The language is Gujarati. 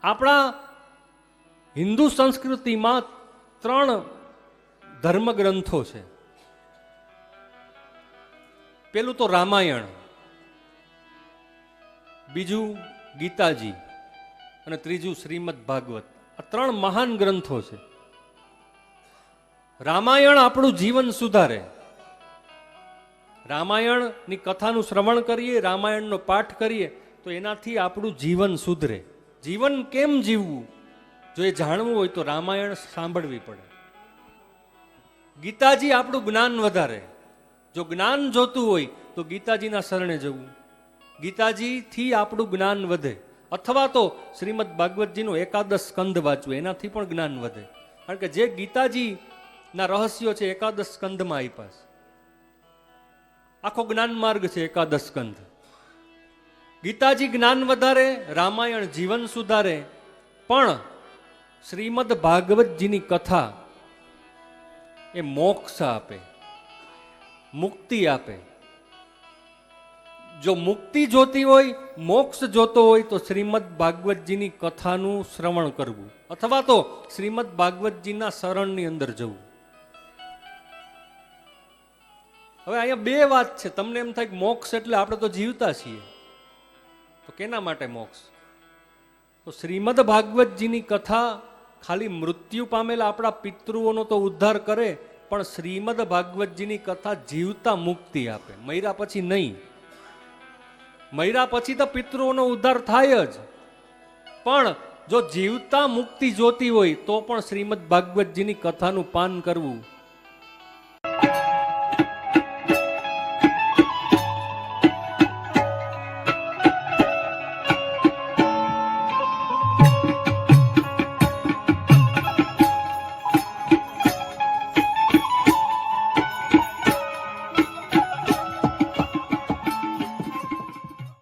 આપણા હિન્દુ સંસ્કૃતિમાં 3 ધર્મગ્રંથો છે. પેલું તો રામાયણ, બીજું ગીતાજી અને ત્રીજું શ્રીમદ ભાગવત. આ 3 મહાન ગ્રંથો છે. રામાયણ આપણું જીવન સુધારે. રામાયણની કથાનું શ્રવણ કરીએ, રામાયણનો પાઠ કરીએ તો એનાથી આપણું જીવન સુધરે. જીવન કેમ જીવવું જો એ જાણવું હોય તો રામાયણ સાંભળવી પડે. ગીતાજી આપણું જ્ઞાન વધારે. જો જ્ઞાન જોતું હોય તો ગીતાજીના શરણે જવું. ગીતાજીથી આપણું જ્ઞાન વધે. અથવા તો શ્રીમદ ભાગવતજીનો એકાદશ સ્કંદ વાંચવું, એનાથી પણ જ્ઞાન વધે. કારણ કે જે ગીતાજીના રહસ્યો છે એકાદશ સ્કંદમાં આપ્યા છે. આખો જ્ઞાન માર્ગ છે એકાદશ સ્કંદ. ગીતાજી જ્ઞાન વધારે, રામાયણ જીવન સુધારે, પણ શ્રીમદ ભાગવતજીની કથા એ મોક્ષ આપે, મુક્તિ આપે. જો મુક્તિ જોતી હોય, મોક્ષ જોતો હોય તો શ્રીમદ ભાગવતજીની કથાનું શ્રવણ કરવું અથવા તો શ્રીમદ ભાગવતજીના શરણની અંદર જવું. હવે અહીંયા 2 વાત છે. તમને એમ થાય કે મોક્ષ એટલે આપણે તો જીવતા છીએ, તો કેના માટે મોક્ષ? તો શ્રીમદ ભાગવતજીની કથા ખાલી મૃત્યુ પામેલા આપણા પિતૃઓનો તો ઉદ્ધાર કરે, પણ શ્રીમદ ભાગવતજીની કથા જીવતા મુક્તિ આપે, મર્યા પછી નહીં. મર્યા પછી તો પિતૃઓનો ઉદ્ધાર થાય જ, પણ જો જીવતા મુક્તિ જોતી હોય તો પણ શ્રીમદ ભાગવતજીની કથાનું પાન કરવું